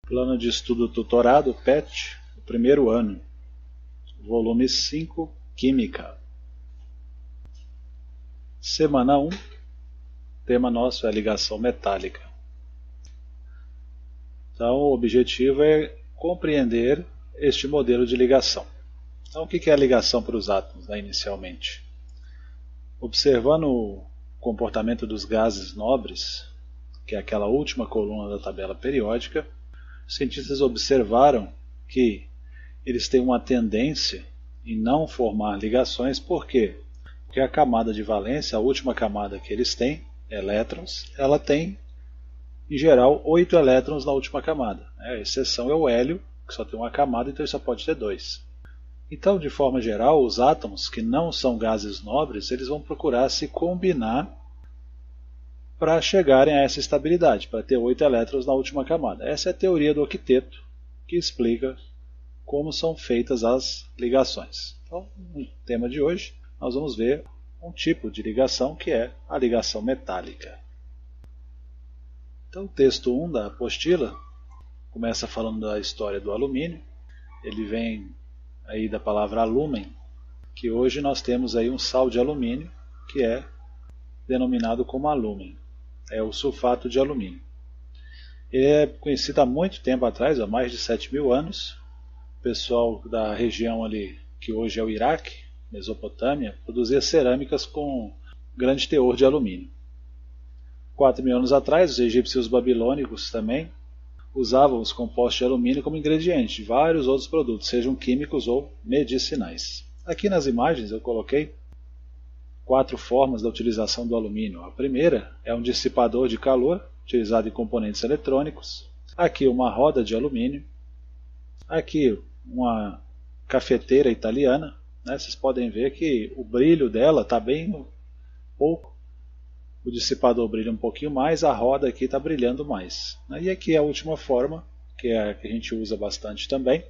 Plano de Estudo Tutorado, PET, o primeiro ano, volume 5, Química. Semana 1, tema nosso é a ligação metálica. Então, o objetivo é compreender este modelo de ligação. Então, o que é a ligação para os átomos, inicialmente? Observando o comportamento dos gases nobres, que é aquela última coluna da tabela periódica, os cientistas observaram que eles têm uma tendência em não formar ligações. Por quê? Porque a camada de valência, a última camada que eles têm, elétrons, ela tem, em geral, 8 elétrons na última camada. A exceção é o hélio, que só tem uma camada, então ele só pode ter 2. Então, de forma geral, os átomos que não são gases nobres, eles vão procurar se combinar para chegarem a essa estabilidade, para ter 8 elétrons na última camada. Essa é a teoria do octeto, que explica como são feitas as ligações. Então, no tema de hoje, nós vamos ver um tipo de ligação que é a ligação metálica. Então, o texto 1 da apostila começa falando da história do alumínio. Ele vem aí da palavra alumen, que hoje nós temos aí um sal de alumínio que é denominado como alúmen. É o sulfato de alumínio. Ele é conhecido há muito tempo atrás, há mais de 7.000 anos. O pessoal da região ali, que hoje é o Iraque, Mesopotâmia, produzia cerâmicas com grande teor de alumínio. 4.000 anos atrás, os egípcios e os babilônicos também usavam os compostos de alumínio como ingrediente de vários outros produtos, sejam químicos ou medicinais. Aqui nas imagens eu coloquei 4 formas da utilização do alumínio. A primeira é um dissipador de calor, utilizado em componentes eletrônicos. Aqui uma roda de alumínio. Aqui uma cafeteira italiana. Vocês podem ver que o brilho dela está bem pouco. O dissipador brilha um pouquinho mais, a roda aqui está brilhando mais. E aqui a última forma, que é a que a gente usa bastante também,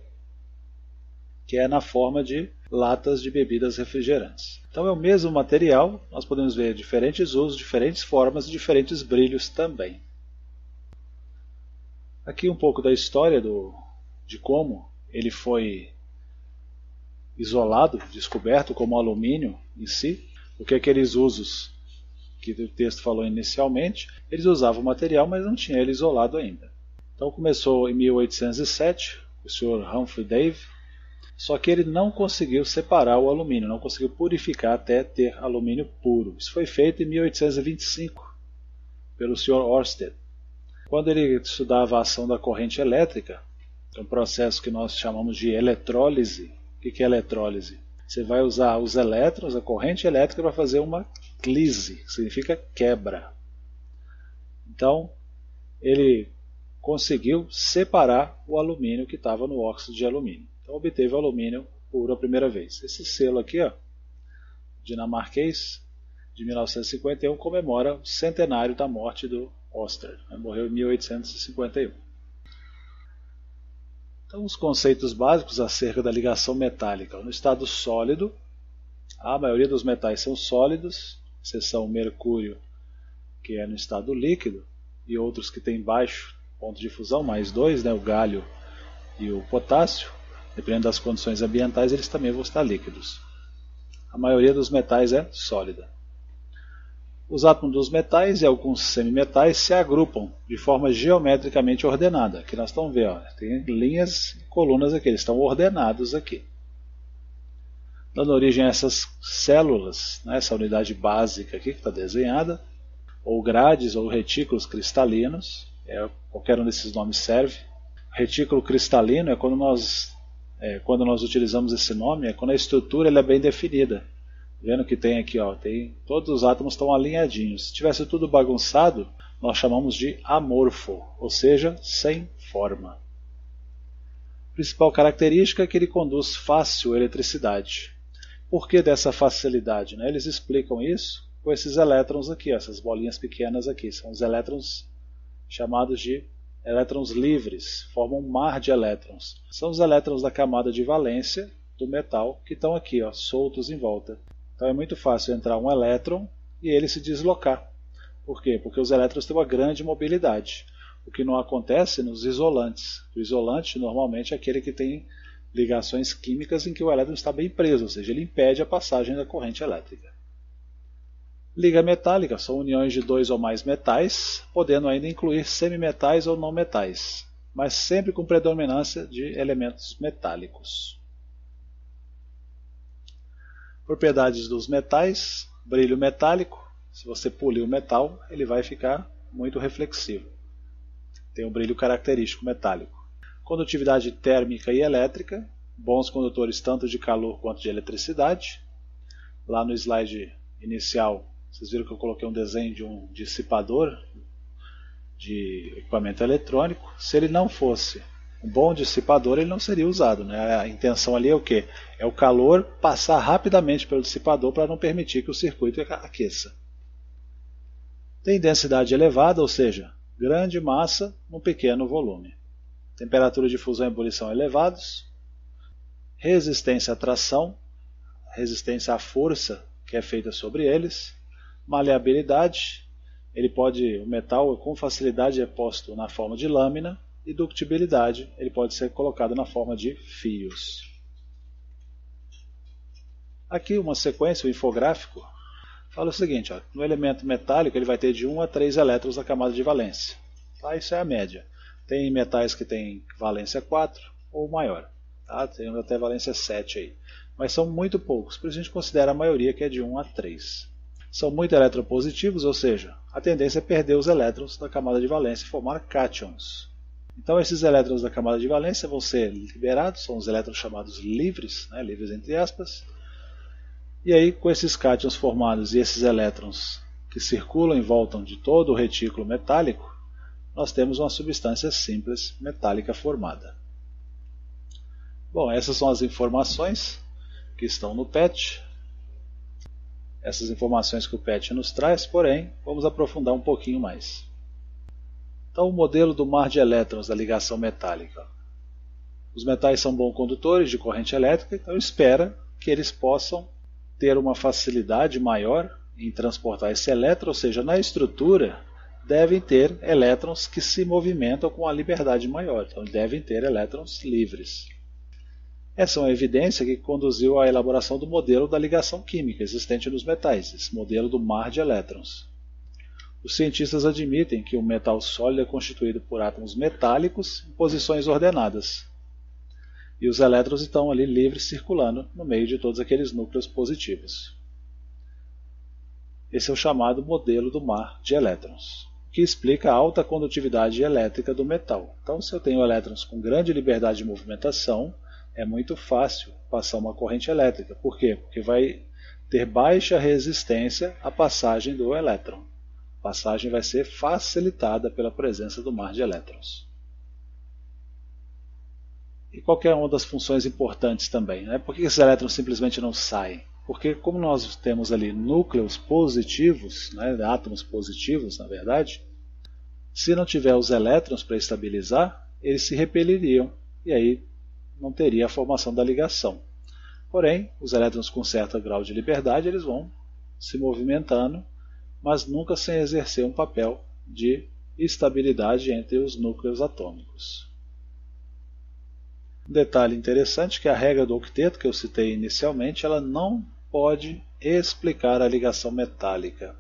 que é na forma de latas de bebidas refrigerantes. Então é o mesmo material, nós podemos ver diferentes usos, diferentes formas e diferentes brilhos também. Aqui um pouco da história de como ele foi isolado, descoberto como alumínio em si, porque aqueles usos que o texto falou inicialmente, eles usavam o material, mas não tinha ele isolado ainda. Então começou em 1807, o Sr. Humphrey Davy, só que ele não conseguiu separar o alumínio, não conseguiu purificar até ter alumínio puro. Isso foi feito em 1825 pelo Sr. Ørsted. Quando ele estudava a ação da corrente elétrica, é um processo que nós chamamos de eletrólise. O que é eletrólise? Você vai usar os elétrons, a corrente elétrica, para fazer uma clise, que significa quebra. Então, ele conseguiu separar o alumínio que estava no óxido de alumínio. Então obteve o alumínio puro a primeira vez. Esse selo aqui, dinamarquês, de 1951, comemora o centenário da morte do Ørsted. Morreu em 1851. Então os conceitos básicos acerca da ligação metálica. No estado sólido, a maioria dos metais são sólidos, exceção o mercúrio, que é no estado líquido, e outros que têm baixo ponto de fusão, mais 2, o galho e o potássio. Dependendo das condições ambientais, eles também vão estar líquidos. A maioria dos metais é sólida. Os átomos dos metais e alguns semimetais se agrupam de forma geometricamente ordenada. Aqui nós estamos vendo, tem linhas e colunas aqui, eles estão ordenados aqui. Dando origem a essas células, essa unidade básica aqui que está desenhada, ou grades ou retículos cristalinos, qualquer um desses nomes serve. Retículo cristalino é quando nós utilizamos esse nome, é quando a estrutura é bem definida. Vendo que tem aqui, todos os átomos estão alinhadinhos. Se tivesse tudo bagunçado, nós chamamos de amorfo, ou seja, sem forma. A principal característica é que ele conduz fácil eletricidade. Por que dessa facilidade? Eles explicam isso com esses elétrons aqui, essas bolinhas pequenas aqui. São os elétrons chamados de elétrons livres, formam um mar de elétrons. São os elétrons da camada de valência do metal que estão aqui, soltos em volta. Então é muito fácil entrar um elétron e ele se deslocar. Por quê? Porque os elétrons têm uma grande mobilidade. o que não acontece nos isolantes. O isolante normalmente é aquele que tem ligações químicas em que o elétron está bem preso, ou seja, ele impede a passagem da corrente elétrica. Liga metálica são uniões de dois ou mais metais, podendo ainda incluir semimetais ou não metais, mas sempre com predominância de elementos metálicos. Propriedades dos metais: brilho metálico. Se você polir o metal, ele vai ficar muito reflexivo. Tem um brilho característico metálico. Condutividade térmica e elétrica, bons condutores tanto de calor quanto de eletricidade. Lá no slide inicial, vocês viram que eu coloquei um desenho de um dissipador de equipamento eletrônico. Se ele não fosse um bom dissipador, ele não seria usado, né? A intenção ali é o quê? É o calor passar rapidamente pelo dissipador para não permitir que o circuito aqueça. Tem densidade elevada, ou seja, grande massa num pequeno volume. Temperatura de fusão e ebulição elevados. Resistência à tração, resistência à força que é feita sobre eles. Maleabilidade, o metal com facilidade é posto na forma de lâmina. E ductibilidade, ele pode ser colocado na forma de fios. Aqui uma sequência, o infográfico, fala o seguinte: no elemento metálico ele vai ter de 1 a 3 elétrons na camada de valência. Tá? Isso é a média. Tem metais que têm valência 4 ou maior. Tá? Tem até valência 7 aí. Mas são muito poucos, por isso a gente considera a maioria que é de 1 a 3. São muito eletropositivos, ou seja, a tendência é perder os elétrons da camada de valência e formar cátions. Então esses elétrons da camada de valência vão ser liberados, são os elétrons chamados livres, né, livres entre aspas. E aí com esses cátions formados e esses elétrons que circulam em volta de todo o retículo metálico, nós temos uma substância simples metálica formada. Bom, essas são as informações que estão no PET. Essas informações que o PET nos traz, porém, vamos aprofundar um pouquinho mais. Então, o modelo do mar de elétrons da ligação metálica. Os metais são bons condutores de corrente elétrica, então espera que eles possam ter uma facilidade maior em transportar esse elétron, ou seja, na estrutura devem ter elétrons que se movimentam com a liberdade maior, então devem ter elétrons livres. Essa é uma evidência que conduziu à elaboração do modelo da ligação química existente nos metais, esse modelo do mar de elétrons. Os cientistas admitem que um metal sólido é constituído por átomos metálicos em posições ordenadas. E os elétrons estão ali livres circulando no meio de todos aqueles núcleos positivos. Esse é o chamado modelo do mar de elétrons, que explica a alta condutividade elétrica do metal. Então, se eu tenho elétrons com grande liberdade de movimentação, é muito fácil passar uma corrente elétrica. Por quê? Porque vai ter baixa resistência à passagem do elétron. A passagem vai ser facilitada pela presença do mar de elétrons. E qual é uma das funções importantes também? Né? Por que esses elétrons simplesmente não saem? Porque como nós temos ali núcleos positivos, né, átomos positivos na verdade, se não tiver os elétrons para estabilizar, eles se repeliriam e aí não teria a formação da ligação. Porém, os elétrons com certo grau de liberdade eles vão se movimentando, mas nunca sem exercer um papel de estabilidade entre os núcleos atômicos. Um detalhe interessante é que a regra do octeto que eu citei inicialmente, ela não pode explicar a ligação metálica,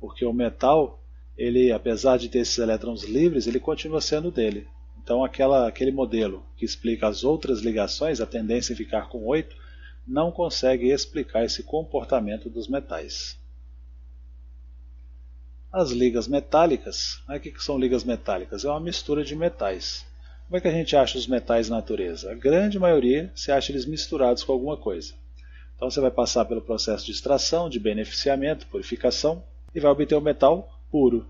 porque o metal, ele, apesar de ter esses elétrons livres, ele continua sendo dele. Então aquele modelo que explica as outras ligações, a tendência em ficar com 8, não consegue explicar esse comportamento dos metais. As ligas metálicas, o que são ligas metálicas? É uma mistura de metais. Como é que a gente acha os metais na natureza? A grande maioria se acha eles misturados com alguma coisa. Então você vai passar pelo processo de extração, de beneficiamento, purificação e vai obter o metal puro.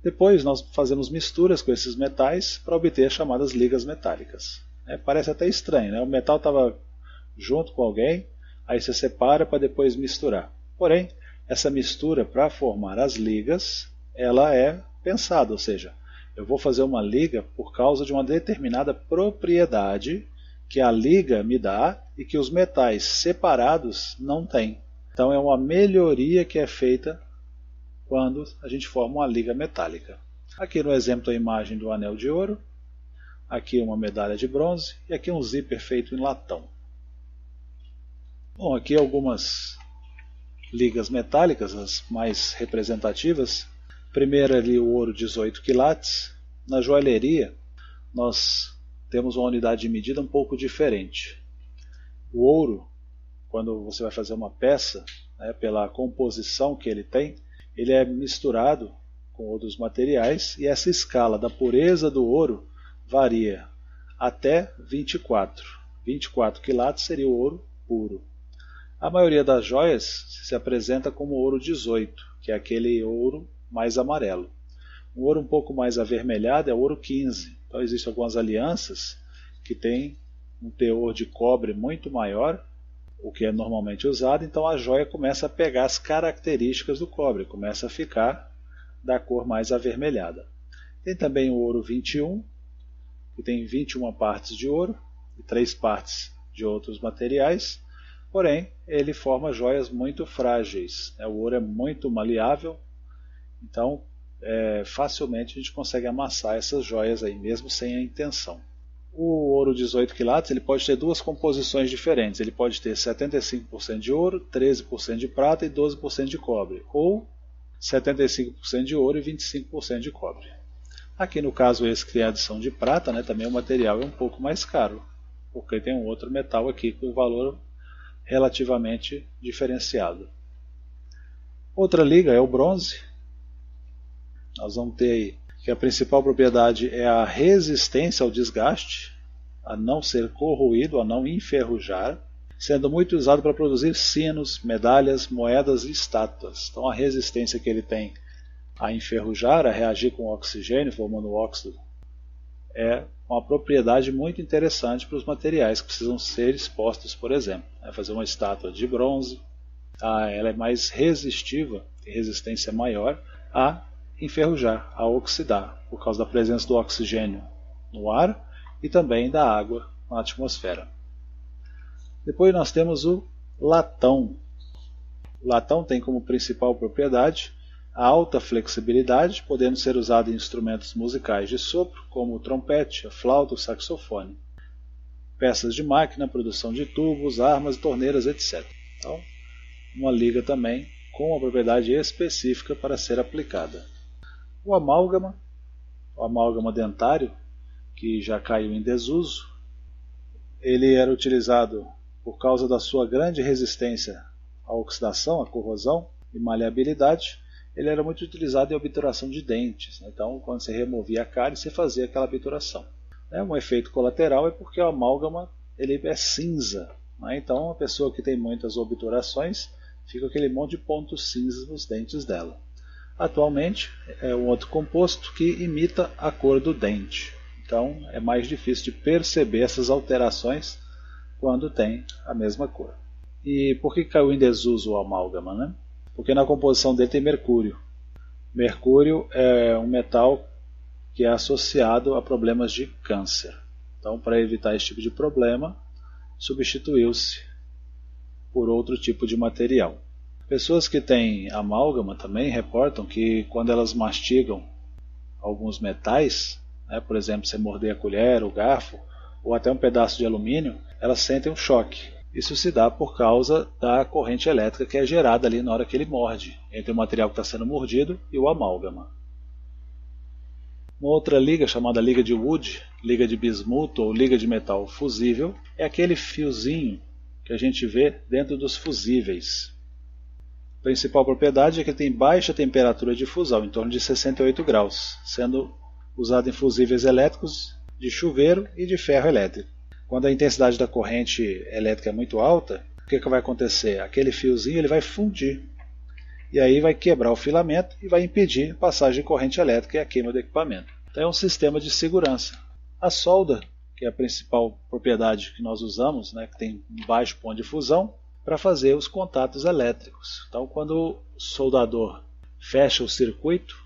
Depois nós fazemos misturas com esses metais para obter as chamadas ligas metálicas. Parece até estranho, né? O metal estava junto com alguém, aí você separa para depois misturar. Porém, essa mistura para formar as ligas, ela é pensada, ou seja, eu vou fazer uma liga por causa de uma determinada propriedade que a liga me dá e que os metais separados não têm. Então é uma melhoria que é feita quando a gente forma uma liga metálica. Aqui no exemplo a imagem do anel de ouro, aqui uma medalha de bronze e aqui um zíper feito em latão. Bom, aqui algumas ligas metálicas, as mais representativas. Primeiro ali o ouro 18 quilates. Na joalheria nós temos uma unidade de medida um pouco diferente. O ouro, quando você vai fazer uma peça, pela composição que ele tem, ele é misturado com outros materiais e essa escala da pureza do ouro varia até 24. 24 quilates seria o ouro puro. A maioria das joias se apresenta como ouro 18, que é aquele ouro mais amarelo. O ouro um pouco mais avermelhado é o ouro 15. Então existem algumas alianças que têm um teor de cobre muito maior, o que é normalmente usado, então a joia começa a pegar as características do cobre, começa a ficar da cor mais avermelhada. Tem também o ouro 21, que tem 21 partes de ouro e 3 partes de outros materiais, porém ele forma joias muito frágeis. O ouro é muito maleável, então facilmente a gente consegue amassar essas joias aí, mesmo sem a intenção. O ouro 18 quilates ele pode ter duas composições diferentes. Ele pode ter 75% de ouro, 13% de prata e 12% de cobre, ou 75% de ouro e 25% de cobre. Aqui no caso esse que tem a adição de prata, também o material é um pouco mais caro, porque tem um outro metal aqui com valor relativamente diferenciado. Outra liga é o bronze. Nós vamos ter aí que a principal propriedade é a resistência ao desgaste, a não ser corroído, a não enferrujar, sendo muito usado para produzir sinos, medalhas, moedas e estátuas. Então a resistência que ele tem a enferrujar, a reagir com o oxigênio, formando óxido, é uma propriedade muito interessante para os materiais que precisam ser expostos, por exemplo. Fazer uma estátua de bronze, ela é mais resistiva, tem resistência maior a enferrujar, a oxidar, por causa da presença do oxigênio no ar e também da água na atmosfera. Depois nós temos o latão. O latão tem como principal propriedade a alta flexibilidade, podendo ser usado em instrumentos musicais de sopro, como o trompete, a flauta, o saxofone. Peças de máquina, produção de tubos, armas, torneiras, etc. Então, uma liga também com uma propriedade específica para ser aplicada. O amálgama dentário, que já caiu em desuso, ele era utilizado por causa da sua grande resistência à oxidação, à corrosão e maleabilidade. Ele era muito utilizado em obturação de dentes. Então, quando você removia a cárie, você fazia aquela obturação. Um efeito colateral é porque o amálgama ele é cinza. Então, a pessoa que tem muitas obturações, fica aquele monte de pontos cinzas nos dentes dela. Atualmente é um outro composto que imita a cor do dente. Então é mais difícil de perceber essas alterações quando tem a mesma cor. E por que caiu em desuso o amálgama? Porque na composição dele tem mercúrio. Mercúrio é um metal que é associado a problemas de câncer. Então, para evitar esse tipo de problema, substituiu-se por outro tipo de material. Pessoas que têm amálgama também reportam que quando elas mastigam alguns metais, por exemplo, você morder a colher, o garfo, ou até um pedaço de alumínio, elas sentem um choque. Isso se dá por causa da corrente elétrica que é gerada ali na hora que ele morde, entre o material que está sendo mordido e o amálgama. Uma outra liga, chamada liga de Wood, liga de bismuto ou liga de metal fusível, é aquele fiozinho que a gente vê dentro dos fusíveis. A principal propriedade é que ele tem baixa temperatura de fusão, em torno de 68 graus, sendo usado em fusíveis elétricos de chuveiro e de ferro elétrico. Quando a intensidade da corrente elétrica é muito alta, o que vai acontecer? Aquele fiozinho ele vai fundir, e aí vai quebrar o filamento e vai impedir a passagem de corrente elétrica e a queima do equipamento. Então é um sistema de segurança. A solda, que é a principal propriedade que nós usamos, que tem um baixo ponto de fusão, para fazer os contatos elétricos. Então, quando o soldador fecha o circuito,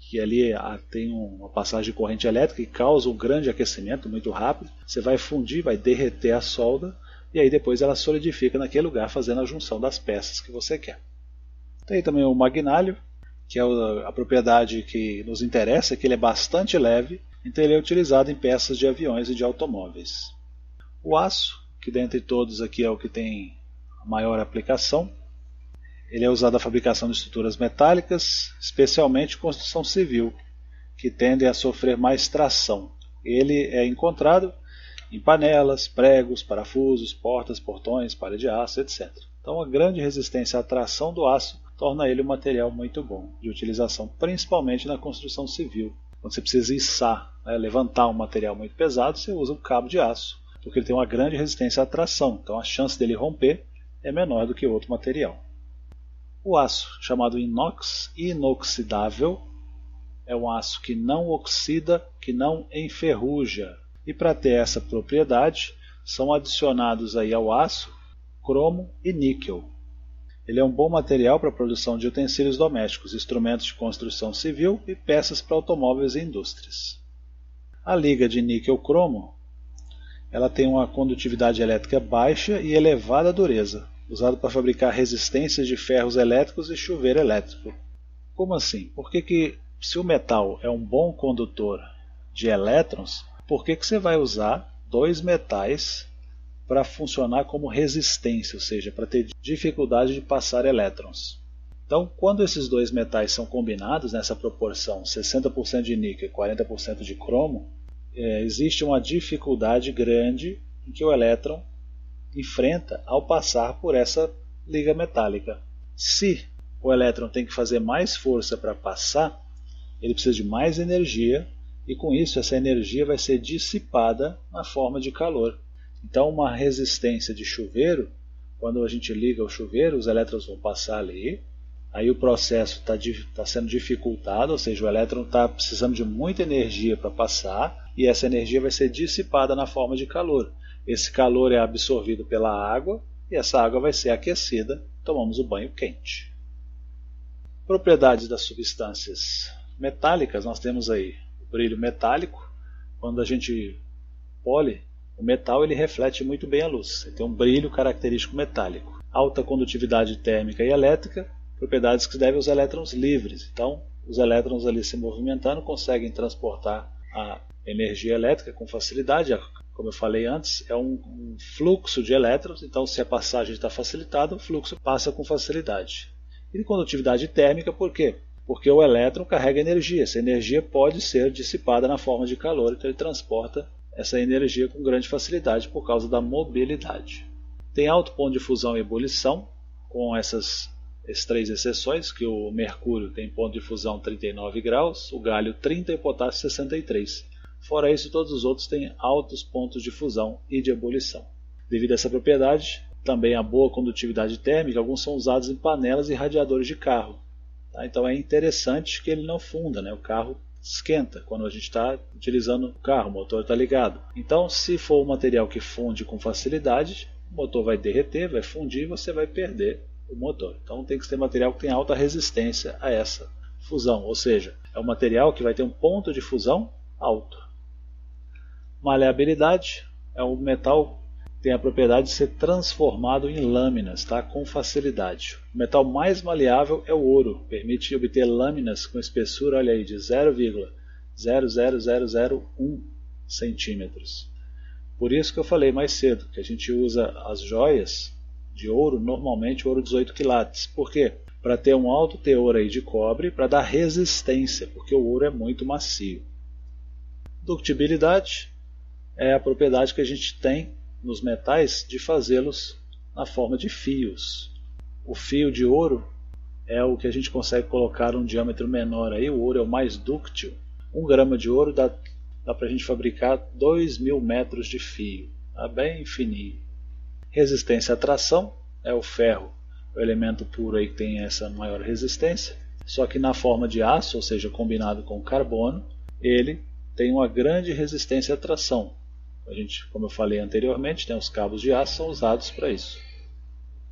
que ali tem uma passagem de corrente elétrica e causa um grande aquecimento muito rápido, você vai fundir, vai derreter a solda e aí depois ela solidifica naquele lugar, fazendo a junção das peças que você quer. Tem também o magnálio, que é a propriedade que nos interessa, é que ele é bastante leve, então ele é utilizado em peças de aviões e de automóveis. O aço, que dentre todos aqui é o que tem a maior aplicação, ele é usado na fabricação de estruturas metálicas, especialmente construção civil, que tendem a sofrer mais tração. Ele é encontrado em panelas, pregos, parafusos, portas, portões, palha de aço, etc. Então a grande resistência à tração do aço torna ele um material muito bom de utilização, principalmente na construção civil. Quando você precisa içar, levantar um material muito pesado, você usa um cabo de aço, porque ele tem uma grande resistência à tração, então a chance dele romper é menor do que outro material. O aço, chamado inox, inoxidável, é um aço que não oxida, que não enferruja. E para ter essa propriedade, são adicionados aí ao aço cromo e níquel. Ele é um bom material para a produção de utensílios domésticos, instrumentos de construção civil e peças para automóveis e indústrias. A liga de níquel-cromo ela tem uma condutividade elétrica baixa e elevada dureza, usado para fabricar resistências de ferros elétricos e chuveiro elétrico. Como assim? Porque se o metal é um bom condutor de elétrons, por que você vai usar dois metais para funcionar como resistência, ou seja, para ter dificuldade de passar elétrons? Então, quando esses dois metais são combinados nessa proporção 60% de níquel e 40% de cromo, existe uma dificuldade grande em que o elétron enfrenta ao passar por essa liga metálica. Se o elétron tem que fazer mais força para passar, ele precisa de mais energia e com isso essa energia vai ser dissipada na forma de calor. Então uma resistência de chuveiro, quando a gente liga o chuveiro, os elétrons vão passar ali, aí o processo está sendo dificultado, ou seja, o elétron está precisando de muita energia para passar e essa energia vai ser dissipada na forma de calor. Esse calor é absorvido pela água e essa água vai ser aquecida, tomamos o banho quente. Propriedades das substâncias metálicas, nós temos aí o brilho metálico. Quando a gente pole o metal, ele reflete muito bem a luz, ele tem um brilho característico metálico. Alta condutividade térmica e elétrica, propriedades que devem aos elétrons livres. Então, os elétrons ali se movimentando conseguem transportar a energia elétrica com facilidade. Como eu falei antes, é um fluxo de elétrons, então se a passagem está facilitada, o fluxo passa com facilidade. E condutividade térmica, por quê? Porque o elétron carrega energia, essa energia pode ser dissipada na forma de calor, então ele transporta essa energia com grande facilidade por causa da mobilidade. Tem alto ponto de fusão e ebulição, com essas três exceções, que o mercúrio tem ponto de fusão 39 graus, o gálio 30 e o potássio 63. Fora isso, todos os outros têm altos pontos de fusão e de ebulição. Devido a essa propriedade, também a boa condutividade térmica, alguns são usados em panelas e radiadores de carro. Tá? Então é interessante que ele não funda, né? O carro esquenta quando a gente está utilizando o carro, o motor está ligado. Então, se for um material que funde com facilidade, o motor vai derreter, vai fundir e você vai perder o motor. Então tem que ser material que tem alta resistência a essa fusão, ou seja, é um material que vai ter um ponto de fusão alto. Maleabilidade é um metal que tem a propriedade de ser transformado em lâminas, tá? Com facilidade. O metal mais maleável é o ouro, permite obter lâminas com espessura, olha aí, de 0,00001 centímetros. Por isso que eu falei mais cedo, que a gente usa as joias de ouro, normalmente ouro 18 quilates. Por quê? Para ter um alto teor aí de cobre, para dar resistência, porque o ouro é muito macio. Ductibilidade é a propriedade que a gente tem nos metais de fazê-los na forma de fios. O fio de ouro é o que a gente consegue colocar um diâmetro menor aí, o ouro é o mais dúctil. 1 grama de ouro dá para a gente fabricar 2.000 metros de fio, tá bem fininho. Resistência à tração é o ferro, o elemento puro aí que tem essa maior resistência, só que na forma de aço, ou seja, combinado com carbono, ele tem uma grande resistência à tração. A gente, como eu falei anteriormente, tem os cabos de aço são usados para isso.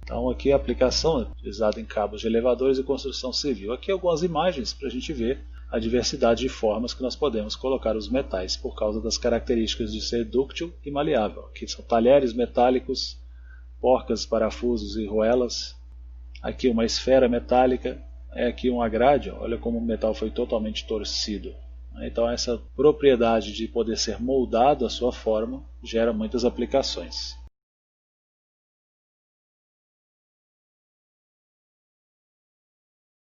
Então aqui a aplicação é utilizada em cabos de elevadores e construção civil. Aqui algumas imagens para a gente ver a diversidade de formas que nós podemos colocar os metais por causa das características de ser dúctil e maleável. Aqui são talheres metálicos, porcas, parafusos e roelas. Aqui uma esfera metálica, é aqui uma grade, olha como o metal foi totalmente torcido. Então essa propriedade de poder ser moldado à sua forma gera muitas aplicações.